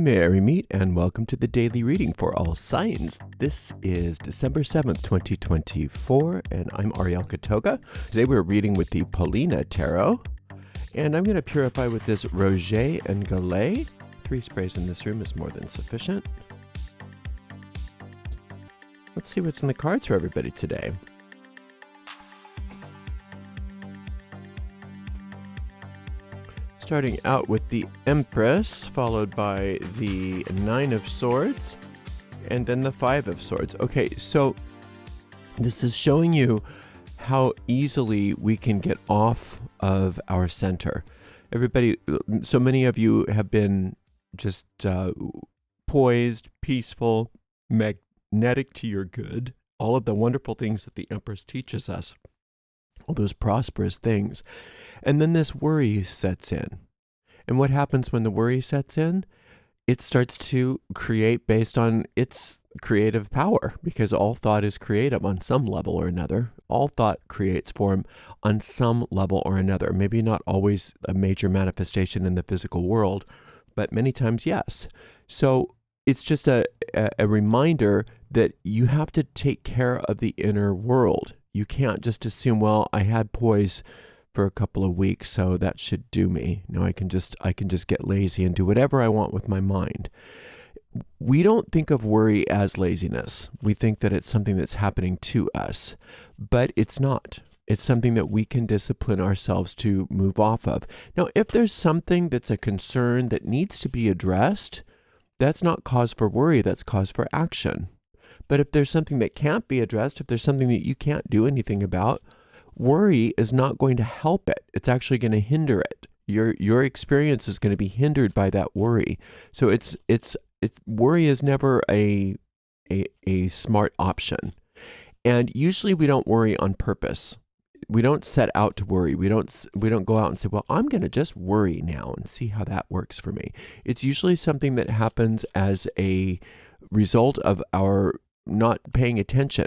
Merry meet and welcome to the daily reading for all signs. This is December 7th, 2024, and I'm Ariel. Today we're reading with the Paulina Tarot, and I'm going to purify with this Roger and Gallet. 3 sprays in this room is more than sufficient. Let's see what's in the cards for everybody today. Starting out with the Empress, followed by the 9 of Swords, and then the 5 of Swords. Okay, so this is showing you how easily we can get off of our center. Everybody, so many of you have been just poised, peaceful, magnetic to your good, all of the wonderful things that the Empress teaches us, all those prosperous things. And then this worry sets in. And what happens when the worry sets in? It starts to create based on its creative power, because all thought is creative on some level or another. All thought creates form on some level or another. Maybe not always a major manifestation in the physical world, but many times, yes. So it's just a reminder that you have to take care of the inner world. You can't just assume, well, I had poise for a couple of weeks, so that should do me. No, I can just get lazy and do whatever I want with my mind. We don't think of worry as laziness. We think that it's something that's happening to us, but it's not. It's something that we can discipline ourselves to move off of. Now, if there's something that's a concern that needs to be addressed, that's not cause for worry, that's cause for action. But if there's something that can't be addressed, if there's something that you can't do anything about, worry is not going to help it. It's actually going to hinder it. Your experience is going to be hindered by that worry. So worry is never a smart option. And usually we don't worry on purpose. We don't set out to worry. We don't go out and say, well, I'm going to just worry now and see how that works for me. It's usually something that happens as a result of our not paying attention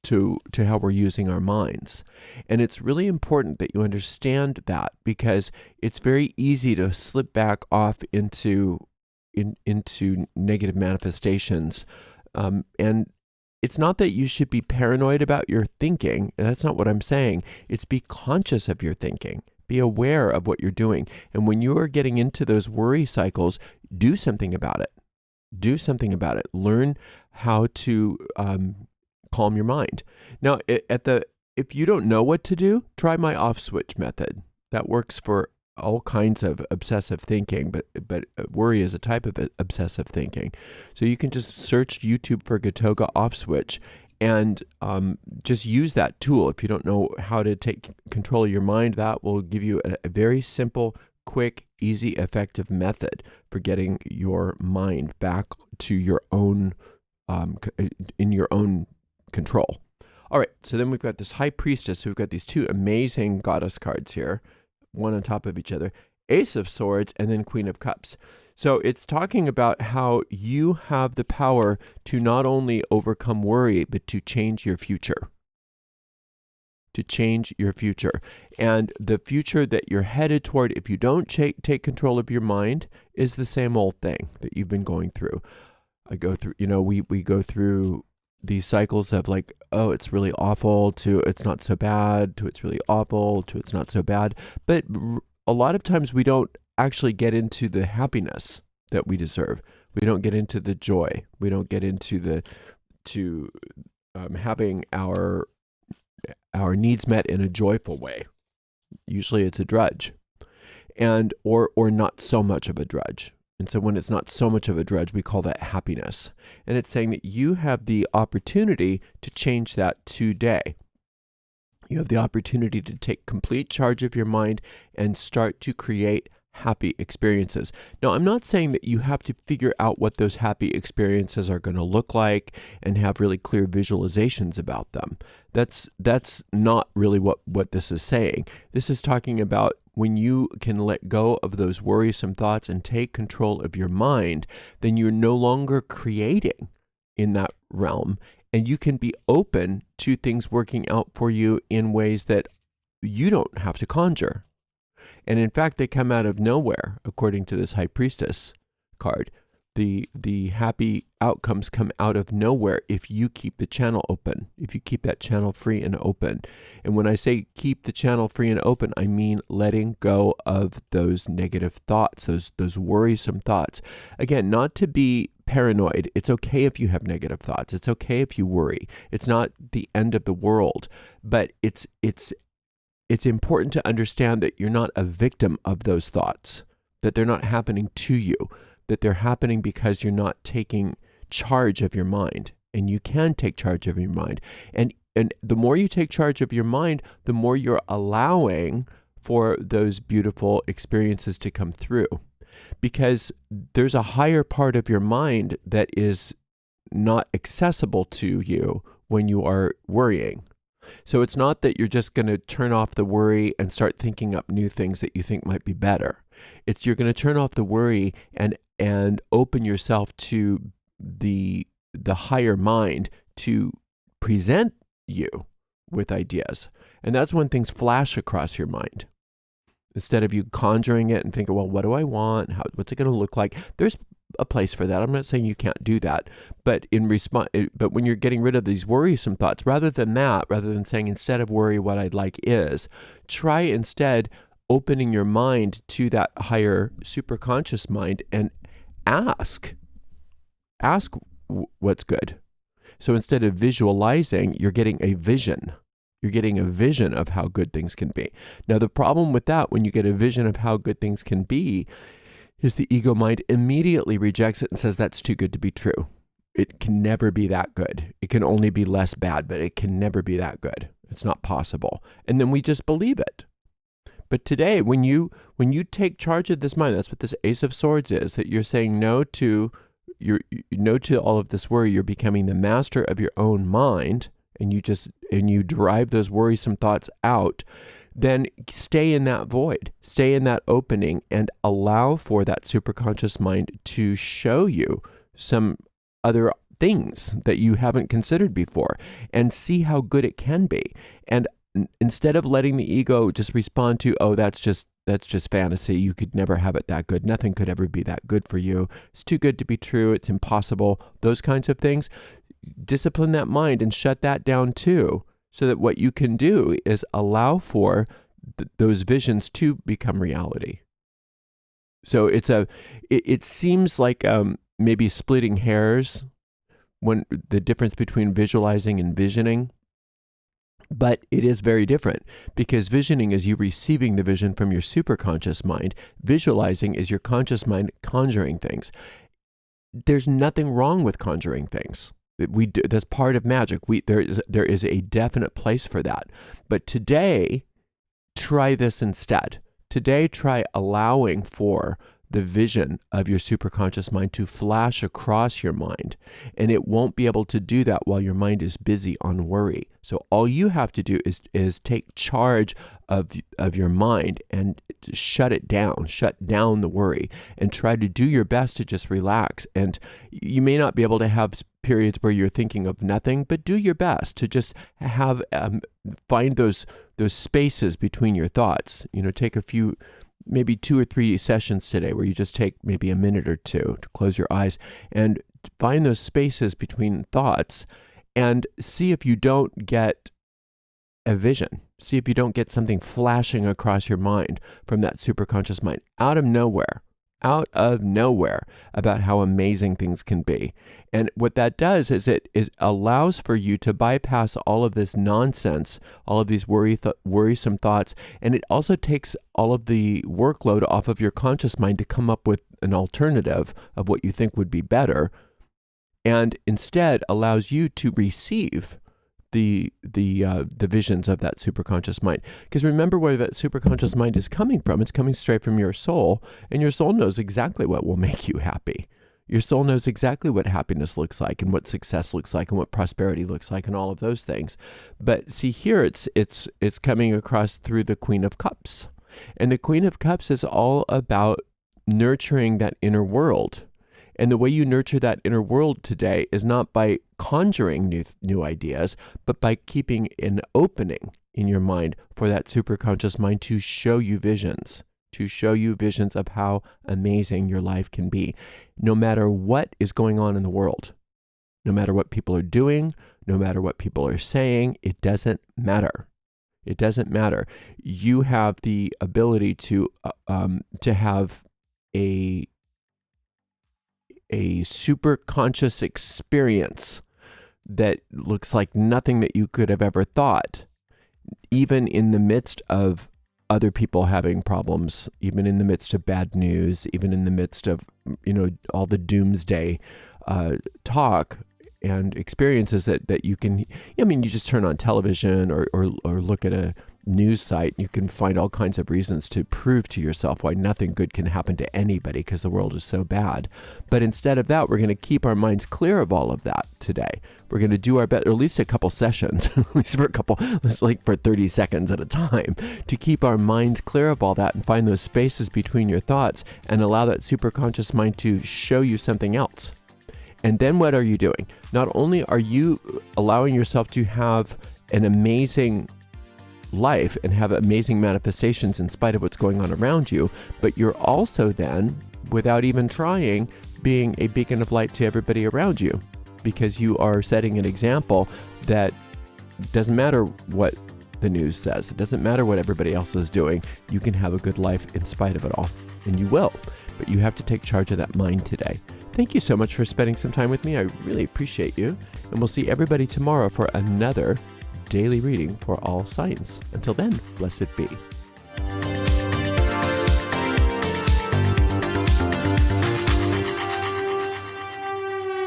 to how we're using our minds. And it's really important that you understand that, because it's very easy to slip back off into negative manifestations. And it's not that you should be paranoid about your thinking. That's not what I'm saying. It's be conscious of your thinking. Be aware of what you're doing. And when you are getting into those worry cycles, do something about it. Do something about it. Learn how to calm your mind. Now, if you don't know what to do, try my off switch method. That works for all kinds of obsessive thinking, but worry is a type of obsessive thinking. So you can just search YouTube for Gatoga off switch and just use that tool. If you don't know how to take control of your mind, that will give you a very simple, quick, easy, effective method for getting your mind back to your own in your own control. All right, so then we've got this High Priestess. So we've got these 2 amazing goddess cards here, one on top of each other, Ace of Swords and then Queen of Cups. So it's talking about how you have the power to not only overcome worry, but to change your future. To change your future. And the future that you're headed toward, if you don't take control of your mind, is the same old thing that you've been going through. We go through these cycles of like, oh, it's really awful, to it's not so bad, to it's really awful, to it's not so bad. But a lot of times we don't actually get into the happiness that we deserve. We don't get into the joy. We don't get into having our needs met in a joyful way. Usually it's a drudge, and or not so much of a drudge. And so when it's not so much of a drudge, we call that happiness. And it's saying that you have the opportunity to change that today. You have the opportunity to take complete charge of your mind and start to create happy experiences. Now, I'm not saying that you have to figure out what those happy experiences are going to look like and have really clear visualizations about them. That's not really what this is saying. This is talking about when you can let go of those worrisome thoughts and take control of your mind, then you're no longer creating in that realm, and you can be open to things working out for you in ways that you don't have to conjure. And in fact, they come out of nowhere, according to this High Priestess card. the happy outcomes come out of nowhere if you keep the channel open, if you keep that channel free and open. And when I say keep the channel free and open, I mean letting go of those negative thoughts, those worrisome thoughts. Again, not to be paranoid. It's okay if you have negative thoughts. It's okay if you worry. It's not the end of the world, but it's important to understand that you're not a victim of those thoughts, that they're not happening to you, that they're happening because you're not taking charge of your mind. And you can take charge of your mind. And the more you take charge of your mind, the more you're allowing for those beautiful experiences to come through. Because there's a higher part of your mind that is not accessible to you when you are worrying. So it's not that you're just going to turn off the worry and start thinking up new things that you think might be better. It's you're going to turn off the worry and open yourself to the higher mind to present you with ideas. And that's when things flash across your mind. Instead of you conjuring it and thinking, well, what do I want? What's it going to look like? There's a place for that. I'm not saying you can't do that, but but when you're getting rid of these worrisome thoughts, rather than saying instead of worry, what I'd like is, try instead opening your mind to that higher superconscious mind and ask what's good. So instead of visualizing, you're getting a vision. You're getting a vision of how good things can be. Now, the problem with that, when you get a vision of how good things can be, is the ego mind immediately rejects it and says that's too good to be true. It can never be that good. It can only be less bad, but it can never be that good. It's not possible. And then we just believe it. But today, when you take charge of this mind, that's what this Ace of Swords is, that you're saying no to all of this worry. You're becoming the master of your own mind, and you drive those worrisome thoughts out. Then stay in that void, stay in that opening, and allow for that superconscious mind to show you some other things that you haven't considered before, and see how good it can be. And instead of letting the ego just respond to, oh, that's just fantasy, you could never have it that good, nothing could ever be that good for you, it's too good to be true, it's impossible, those kinds of things, discipline that mind and shut that down too, so that what you can do is allow for those visions to become reality. So it seems like maybe splitting hairs when the difference between visualizing and visioning, but it is very different, because visioning is you receiving the vision from your superconscious mind. Visualizing is your conscious mind conjuring things. There's nothing wrong with conjuring things. That's part of magic. There is a definite place for that. But today, try this instead. Today, try allowing for the vision of your superconscious mind to flash across your mind. And it won't be able to do that while your mind is busy on worry. So all you have to do is take charge of your mind and shut it down, shut down the worry, and try to do your best to just relax. And you may not be able to have periods where you're thinking of nothing, but do your best to just find those spaces between your thoughts. Take a few, maybe 2 or 3 sessions today where you just take maybe a minute or two to close your eyes and find those spaces between thoughts, and see if you don't get a vision. See if you don't get something flashing across your mind from that superconscious mind out of nowhere about how amazing things can be. And what that does is it allows for you to bypass all of this nonsense, all of these worrisome thoughts, and it also takes all of the workload off of your conscious mind to come up with an alternative of what you think would be better, and instead allows you to receive the visions of that superconscious mind. Because remember where that superconscious mind is coming from. It's coming straight from your soul, and your soul knows exactly what will make you happy. Your soul knows exactly what happiness looks like, and what success looks like, and what prosperity looks like, and all of those things. But see here, it's coming across through the Queen of Cups. And the Queen of Cups is all about nurturing that inner world. And the way you nurture that inner world today is not by conjuring new ideas, but by keeping an opening in your mind for that superconscious mind to show you visions, to show you visions of how amazing your life can be. No matter what is going on in the world, no matter what people are doing, no matter what people are saying, it doesn't matter. It doesn't matter. You have the ability to have a super conscious experience that looks like nothing that you could have ever thought, even in the midst of other people having problems, even in the midst of bad news, even in the midst of, all the doomsday talk and experiences that you can, you just turn on television or look at a news site, you can find all kinds of reasons to prove to yourself why nothing good can happen to anybody because the world is so bad. But instead of that, we're going to keep our minds clear of all of that today. We're going to do our best, or at least a couple sessions, at least for 30 seconds at a time, to keep our minds clear of all that and find those spaces between your thoughts and allow that superconscious mind to show you something else. And then what are you doing? Not only are you allowing yourself to have an amazing life and have amazing manifestations in spite of what's going on around you, but you're also then, without even trying, being a beacon of light to everybody around you, because you are setting an example that doesn't matter what the news says. It doesn't matter what everybody else is doing. You can have a good life in spite of it all, and you will. But you have to take charge of that mind today. Thank you so much for spending some time with me. I really appreciate you. And we'll see everybody tomorrow for another daily reading for all signs. Until then, blessed be.